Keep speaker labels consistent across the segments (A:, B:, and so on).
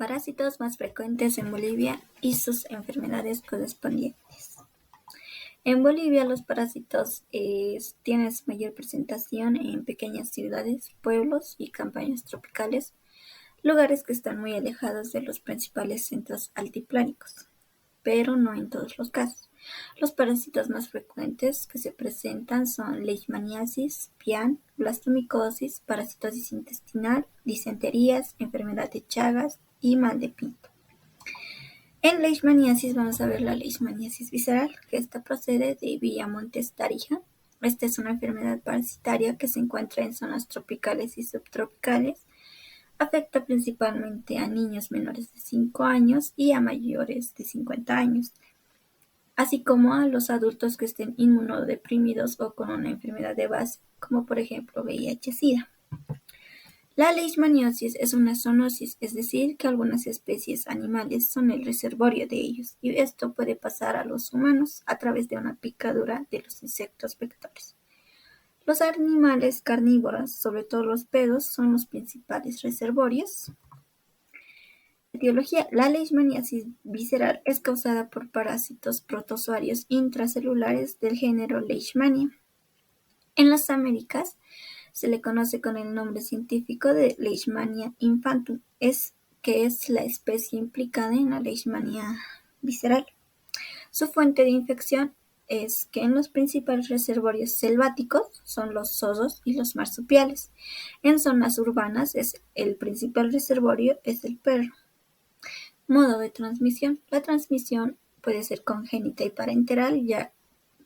A: Parásitos más frecuentes en Bolivia y sus enfermedades correspondientes. En Bolivia los parásitos tienen su mayor presentación en pequeñas ciudades, pueblos y campañas tropicales, lugares que están muy alejados de los principales centros altiplánicos, pero no en todos los casos. Los parásitos más frecuentes que se presentan son leishmaniasis, pian, blastomicosis, parasitosis intestinal, disenterías, enfermedad de Chagas y mal de Pinto. En leishmaniasis vamos a ver la leishmaniasis visceral, que esta procede de Villamontes Tarija. Esta es una enfermedad parasitaria que se encuentra en zonas tropicales y subtropicales. Afecta principalmente a niños menores de 5 años y a mayores de 50 años, así como a los adultos que estén inmunodeprimidos o con una enfermedad de base, como por ejemplo VIH-Sida. La leishmaniosis es una zoonosis, es decir, que algunas especies animales son el reservorio de ellos, y esto puede pasar a los humanos a través de una picadura de los insectos vectores. Los animales carnívoros, sobre todo los perros, son los principales reservorios. Etiología: la leishmaniasis visceral es causada por parásitos protozoarios intracelulares del género Leishmania. En las Américas se le conoce con el nombre científico de Leishmania infantum, que es la especie implicada en la leishmania visceral. Su fuente de infección es que en los principales reservorios selváticos son los zorzos y los marsupiales. En zonas urbanas el principal reservorio es el perro. Modo de transmisión: la transmisión puede ser congénita y parenteral, ya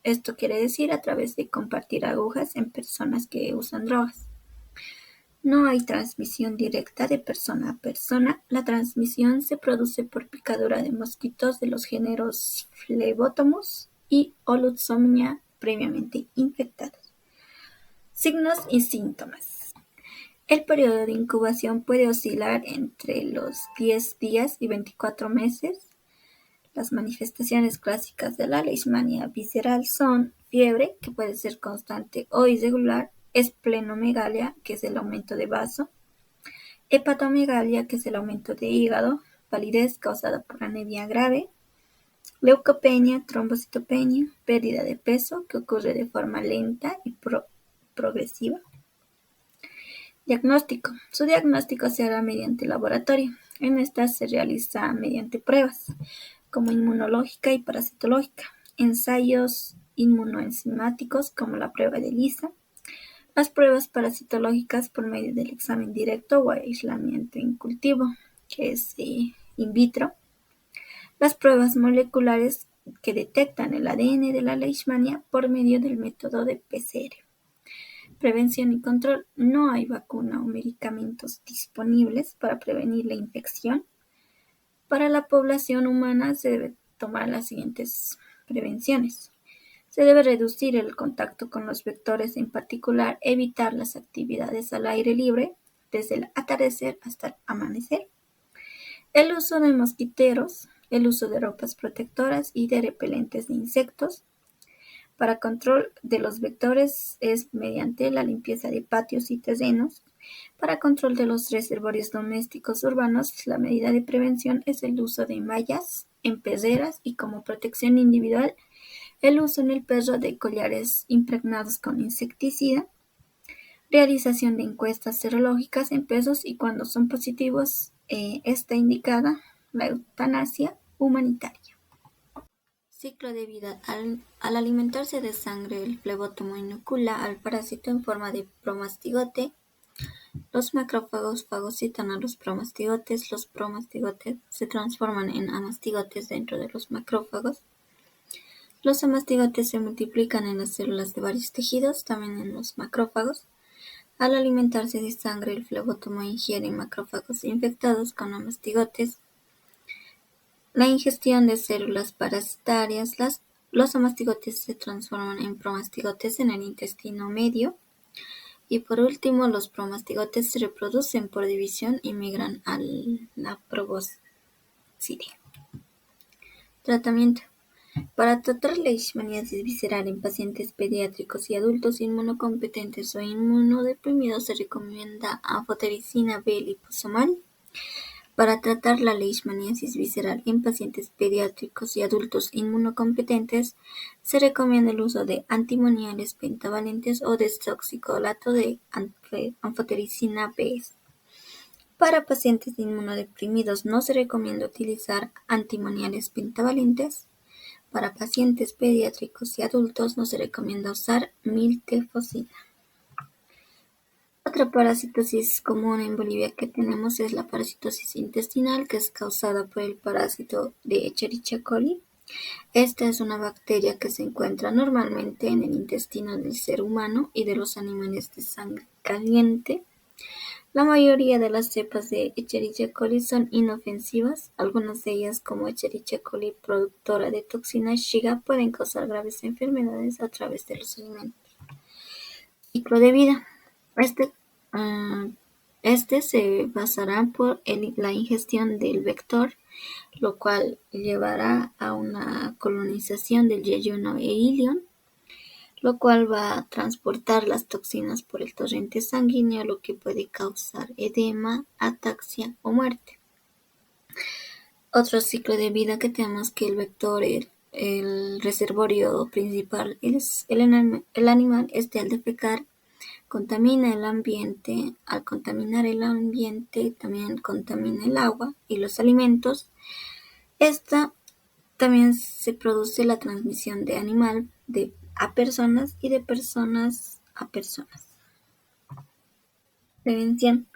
A: esto quiere decir a través de compartir agujas en personas que usan drogas. No hay transmisión directa de persona a persona. La transmisión se produce por picadura de mosquitos de los géneros Phlebotomus y Holotsomnia previamente infectados. Signos y síntomas. El periodo de incubación puede oscilar entre los 10 días y 24 meses. Las manifestaciones clásicas de la leishmania visceral son fiebre, que puede ser constante o irregular, esplenomegalia, que es el aumento de vaso, hepatomegalia, que es el aumento de hígado, palidez causada por anemia grave, leucopenia, trombocitopenia, pérdida de peso, que ocurre de forma lenta y progresiva. Diagnóstico: su diagnóstico se hará mediante laboratorio. En esta se realiza mediante pruebas como inmunológica y parasitológica, ensayos inmunoenzimáticos como la prueba de ELISA, las pruebas parasitológicas por medio del examen directo o aislamiento in cultivo, que es in vitro, las pruebas moleculares que detectan el ADN de la leishmania por medio del método de PCR. Prevención y control: no hay vacuna o medicamentos disponibles para prevenir la infección. Para la población humana se debe tomar las siguientes prevenciones. Se debe reducir el contacto con los vectores, en particular evitar las actividades al aire libre desde el atardecer hasta el amanecer. El uso de mosquiteros, el uso de ropas protectoras y de repelentes de insectos. Para control de los vectores es mediante la limpieza de patios y terrenos. Para control de los reservorios domésticos urbanos, la medida de prevención es el uso de mallas en peceras y, como protección individual, el uso en el perro de collares impregnados con insecticida. Realización de encuestas serológicas en perros y, cuando son positivos, está indicada la eutanasia humanitaria. Ciclo de vida: al alimentarse de sangre, el flebótomo inocula al parásito en forma de promastigote. Los macrófagos fagocitan a los promastigotes. Los promastigotes se transforman en amastigotes dentro de los macrófagos. Los amastigotes se multiplican en las células de varios tejidos, también en los macrófagos. Al alimentarse de sangre, el flebótomo ingiere macrófagos infectados con amastigotes. La ingestión de células parasitarias: los amastigotes se transforman en promastigotes en el intestino medio. Y por último, los promastigotes se reproducen por división y migran a la proboscidea. Tratamiento: para tratar leishmaniasis visceral en pacientes pediátricos y adultos inmunocompetentes o inmunodeprimidos se recomienda anfotericina B liposomal, Para tratar la leishmaniasis visceral en pacientes pediátricos y adultos inmunocompetentes, se recomienda el uso de antimoniales pentavalentes o desoxicolato de anfotericina B. Para pacientes inmunodeprimidos no se recomienda utilizar antimoniales pentavalentes. Para pacientes pediátricos y adultos no se recomienda usar miltefosina. Otra parasitosis común en Bolivia que tenemos es la parasitosis intestinal, que es causada por el parásito de Escherichia coli. Esta es una bacteria que se encuentra normalmente en el intestino del ser humano y de los animales de sangre caliente. La mayoría de las cepas de Escherichia coli son inofensivas. Algunas de ellas, como Escherichia coli productora de toxina Shiga, pueden causar graves enfermedades a través de los alimentos. Ciclo de vida. Este se basará por la ingestión del vector, lo cual llevará a una colonización del yeyuno e ilion, lo cual va a transportar las toxinas por el torrente sanguíneo, lo que puede causar edema, ataxia o muerte. Otro ciclo de vida que tenemos que el vector, el reservorio principal, es el animal, al defecar, contamina el ambiente. Al contaminar el ambiente, también contamina el agua y los alimentos. Esta también se produce la transmisión de animal a personas y de personas a personas. Prevención.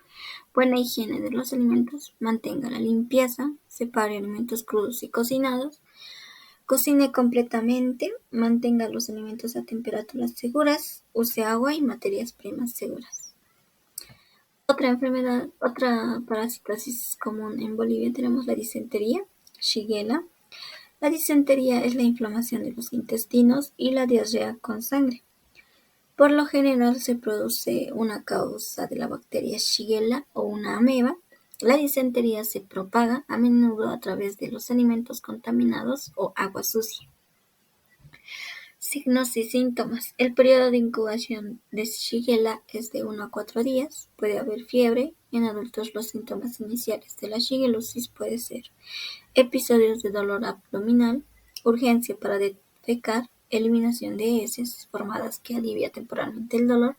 A: Buena higiene de los alimentos. Mantenga la limpieza. Separe alimentos crudos y cocinados. Cocine completamente. Mantenga los alimentos a temperaturas seguras. Use agua y materias primas seguras. Otra parasitosis común en Bolivia tenemos la disentería, Shigella. La disentería es la inflamación de los intestinos y la diarrea con sangre. Por lo general se produce una causa de la bacteria Shigella o una ameba. La disentería se propaga a menudo a través de los alimentos contaminados o agua sucia. Signos y síntomas. El periodo de incubación de Shigella es de 1 a 4 días. Puede haber fiebre. En adultos los síntomas iniciales de la shigellosis puede ser episodios de dolor abdominal, urgencia para defecar, eliminación de heces formadas que alivia temporalmente el dolor.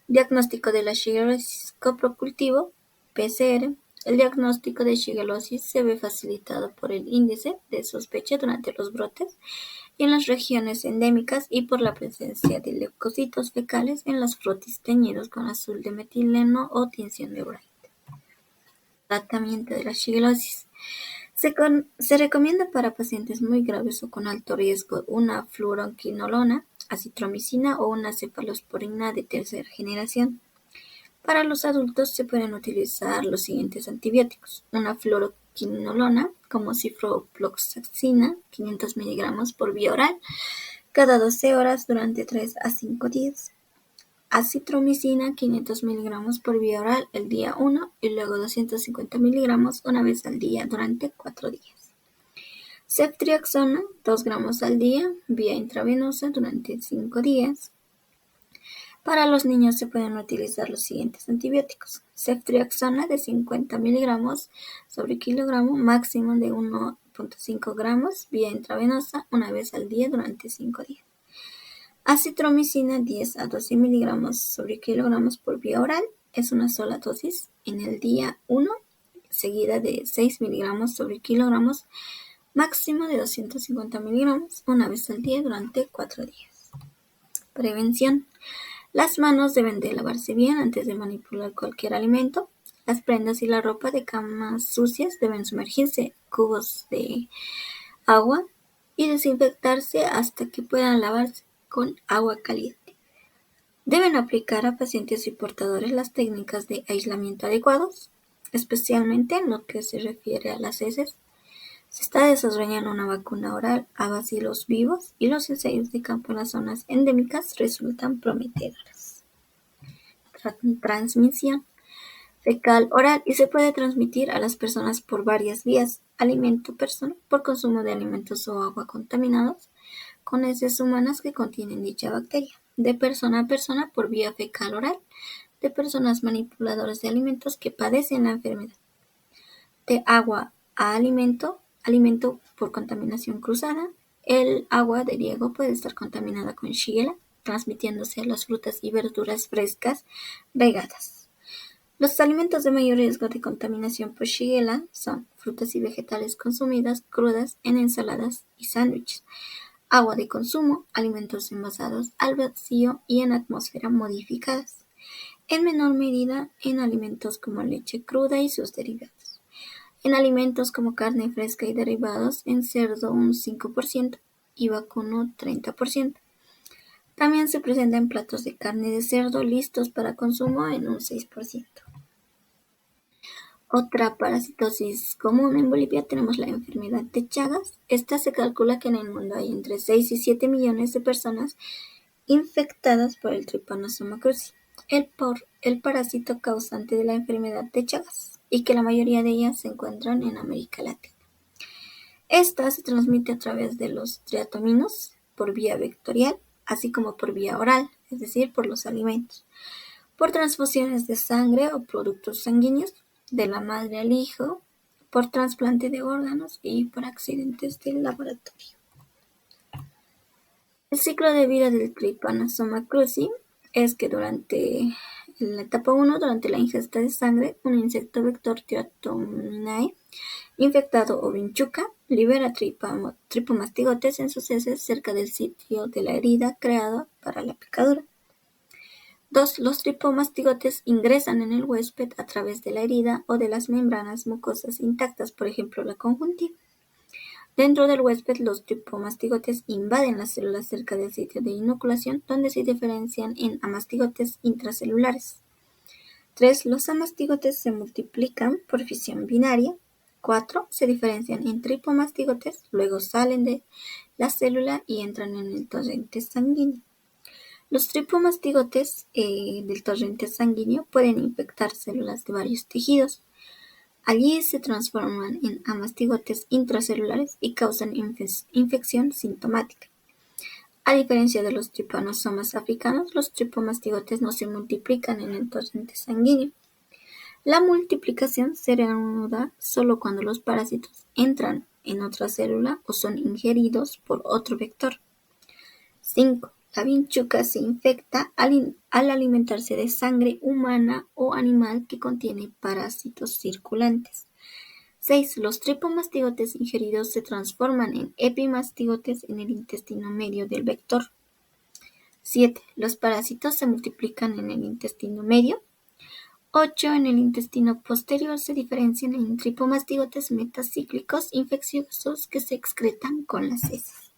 A: Diagnóstico de la shigellosis, coprocultivo, PCR. El diagnóstico de shigellosis se ve facilitado por el índice de sospecha durante los brotes y en las regiones endémicas y por la presencia de leucocitos fecales en los frotis teñidos con azul de metileno o tinción de Bright. Tratamiento de la shigellosis. Se recomienda para pacientes muy graves o con alto riesgo una fluoroquinolona, acitromicina o una cefalosporina de tercera generación. Para los adultos se pueden utilizar los siguientes antibióticos: una fluoroquinolona como ciprofloxacina, 500 mg por vía oral, cada 12 horas durante 3 a 5 días. Acitromicina, 500 mg por vía oral el día 1 y luego 250 mg una vez al día durante 4 días. Ceftriaxona, 2 gramos al día, vía intravenosa durante 5 días. Para los niños se pueden utilizar los siguientes antibióticos: ceftriaxona de 50 mg sobre kilogramo, máximo de 1,5 gramos, vía intravenosa una vez al día durante 5 días. Acitromicina, 10 a 12 mg sobre kilogramos por vía oral, es una sola dosis en el día 1, seguida de 6 mg sobre kilogramos, máximo de 250 mg una vez al día durante 4 días. Prevención. Las manos deben de lavarse bien antes de manipular cualquier alimento. Las prendas y la ropa de cama sucias deben sumergirse en cubos de agua y desinfectarse hasta que puedan lavarse con agua caliente. Deben aplicar a pacientes y portadores las técnicas de aislamiento adecuados, especialmente en lo que se refiere a las heces. Se está desarrollando una vacuna oral a bacilos vivos y los ensayos de campo en las zonas endémicas resultan prometedores. Transmisión fecal oral y se puede transmitir a las personas por varias vías: alimento, persona, por consumo de alimentos o agua contaminados con heces humanas que contienen dicha bacteria; de persona a persona por vía fecal oral, de personas manipuladoras de alimentos que padecen la enfermedad. de agua a alimento, alimento por contaminación cruzada. El agua de riego puede estar contaminada con Shigella, transmitiéndose a las frutas y verduras frescas regadas. Los alimentos de mayor riesgo de contaminación por Shigella son frutas y vegetales consumidas crudas en ensaladas y sándwiches, agua de consumo, alimentos envasados al vacío y en atmósfera modificadas, en menor medida en alimentos como leche cruda y sus derivados. En alimentos como carne fresca y derivados, en cerdo un 5% y vacuno 30%. También se presenta en platos de carne de cerdo listos para consumo en un 6%. Otra parasitosis común en Bolivia tenemos la enfermedad de Chagas. Esta se calcula que en el mundo hay entre 6 y 7 millones de personas infectadas por el Trypanosoma cruzi, el parásito causante de la enfermedad de Chagas, y que la mayoría de ellas se encuentran en América Latina. Esta se transmite a través de los triatominos por vía vectorial, así como por vía oral, es decir, por los alimentos, por transfusiones de sangre o productos sanguíneos, de la madre al hijo, por trasplante de órganos y por accidentes del laboratorio. El ciclo de vida del Trypanosoma cruzi es que durante la etapa 1, durante la ingesta de sangre, un insecto vector Triatominae infectado o vinchuca libera tripomastigotes en sus heces cerca del sitio de la herida creada para la picadura. 2. Los tripomastigotes ingresan en el huésped a través de la herida o de las membranas mucosas intactas, por ejemplo la conjuntiva. Dentro del huésped, los tripomastigotes invaden las células cerca del sitio de inoculación, donde se diferencian en amastigotes intracelulares. 3. Los amastigotes se multiplican por fisión binaria. 4. Se diferencian en tripomastigotes, luego salen de la célula y entran en el torrente sanguíneo. Los tripomastigotes del torrente sanguíneo pueden infectar células de varios tejidos. Allí se transforman en amastigotes intracelulares y causan infección sintomática. A diferencia de los trypanosomas africanos, los tripomastigotes no se multiplican en el torrente sanguíneo. La multiplicación se reanuda solo cuando los parásitos entran en otra célula o son ingeridos por otro vector. 5. La vinchuca se infecta al alimentarse de sangre humana o animal que contiene parásitos circulantes. 6. Los tripomastigotes ingeridos se transforman en epimastigotes en el intestino medio del vector. 7. Los parásitos se multiplican en el intestino medio. 8. En el intestino posterior se diferencian en tripomastigotes metacíclicos infecciosos que se excretan con las heces.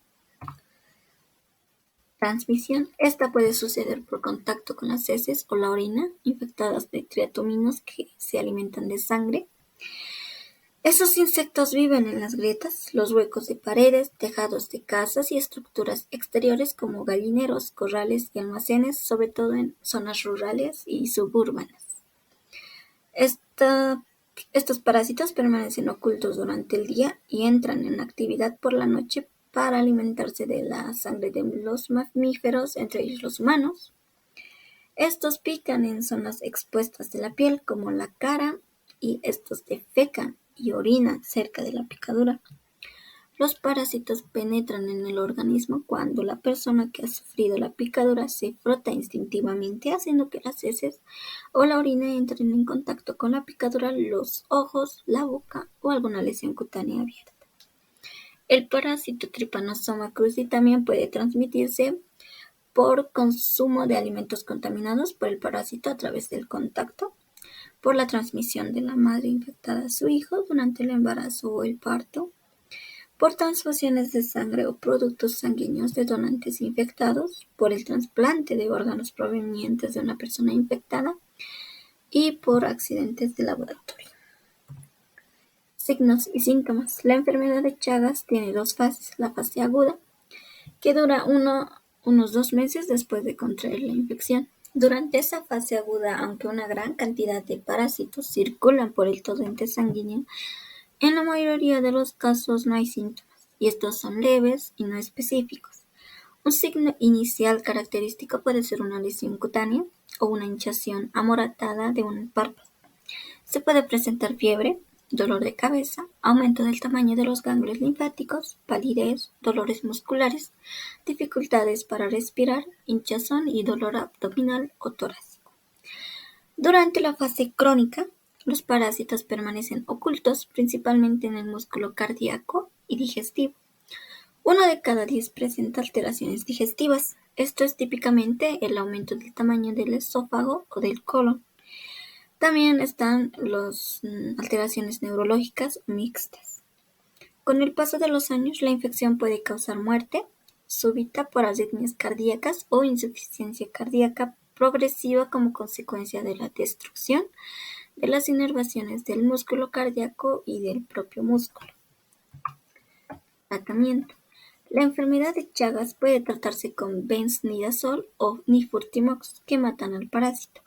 A: Transmisión. Esta puede suceder por contacto con las heces o la orina infectadas de triatominos que se alimentan de sangre. Esos insectos viven en las grietas, los huecos de paredes, tejados de casas y estructuras exteriores como gallineros, corrales y almacenes, sobre todo en zonas rurales y suburbanas. Estos parásitos permanecen ocultos durante el día y entran en actividad por la noche para alimentarse de la sangre de los mamíferos, entre ellos los humanos. Estos pican en zonas expuestas de la piel, como la cara, y estos defecan y orinan cerca de la picadura. Los parásitos penetran en el organismo cuando la persona que ha sufrido la picadura se frota instintivamente, haciendo que las heces o la orina entren en contacto con la picadura, los ojos, la boca o alguna lesión cutánea abierta. El parásito Trypanosoma cruzi también puede transmitirse por consumo de alimentos contaminados por el parásito a través del contacto, por la transmisión de la madre infectada a su hijo durante el embarazo o el parto, por transfusiones de sangre o productos sanguíneos de donantes infectados, por el trasplante de órganos provenientes de una persona infectada y por accidentes de laboratorio. Signos y síntomas. La enfermedad de Chagas tiene dos fases. La fase aguda, que dura unos 2 meses después de contraer la infección. Durante esa fase aguda, aunque una gran cantidad de parásitos circulan por el torrente sanguíneo, en la mayoría de los casos no hay síntomas, y estos son leves y no específicos. Un signo inicial característico puede ser una lesión cutánea o una hinchazón amoratada de un párpado. Se puede presentar fiebre, dolor de cabeza, aumento del tamaño de los ganglios linfáticos, palidez, dolores musculares, dificultades para respirar, hinchazón y dolor abdominal o torácico. Durante la fase crónica, los parásitos permanecen ocultos principalmente en el músculo cardíaco y digestivo. 1 de cada 10 presenta alteraciones digestivas. Esto es típicamente el aumento del tamaño del esófago o del colon. También están las alteraciones neurológicas mixtas. Con el paso de los años, la infección puede causar muerte súbita por arritmias cardíacas o insuficiencia cardíaca progresiva como consecuencia de la destrucción de las inervaciones del músculo cardíaco y del propio músculo. Tratamiento. La enfermedad de Chagas puede tratarse con benznidazol o nifurtimox, que matan al parásito.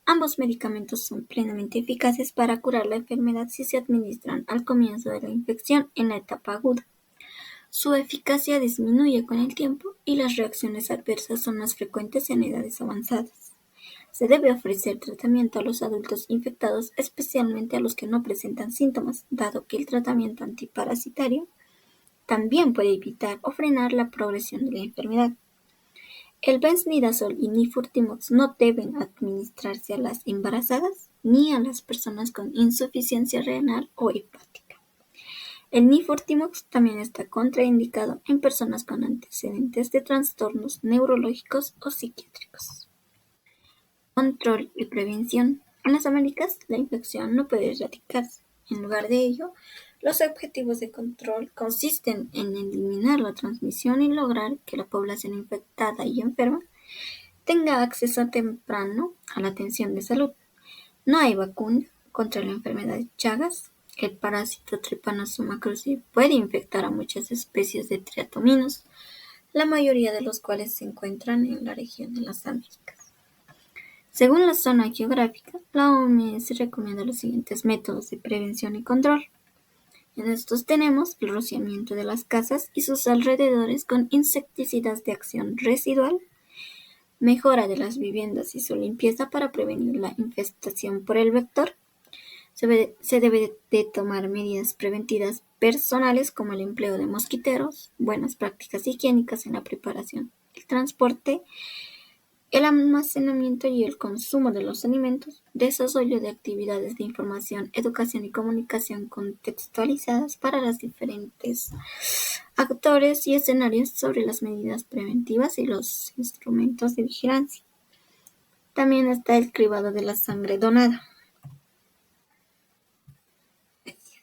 A: Ambos medicamentos son plenamente eficaces para curar la enfermedad si se administran al comienzo de la infección en la etapa aguda. Su eficacia disminuye con el tiempo y las reacciones adversas son más frecuentes en edades avanzadas. Se debe ofrecer tratamiento a los adultos infectados, especialmente a los que no presentan síntomas, dado que el tratamiento antiparasitario también puede evitar o frenar la progresión de la enfermedad. El benznidazol y nifurtimox no deben administrarse a las embarazadas ni a las personas con insuficiencia renal o hepática. El nifurtimox también está contraindicado en personas con antecedentes de trastornos neurológicos o psiquiátricos. Control y prevención. En las Américas, la infección no puede erradicarse. En lugar de ello, los objetivos de control consisten en eliminar la transmisión y lograr que la población infectada y enferma tenga acceso temprano a la atención de salud. No hay vacuna contra la enfermedad de Chagas. El parásito Trypanosoma cruzi puede infectar a muchas especies de triatominos, la mayoría de los cuales se encuentran en la región de las Américas. Según la zona geográfica, la OMS recomienda los siguientes métodos de prevención y control. En estos tenemos el rociamiento de las casas y sus alrededores con insecticidas de acción residual, mejora de las viviendas y su limpieza para prevenir la infestación por el vector. Se debe de tomar medidas preventivas personales como el empleo de mosquiteros, buenas prácticas higiénicas en la preparación, el transporte, el almacenamiento y el consumo de los alimentos, desarrollo de actividades de información, educación y comunicación contextualizadas para los diferentes actores y escenarios sobre las medidas preventivas y los instrumentos de vigilancia. También está el cribado de la sangre donada.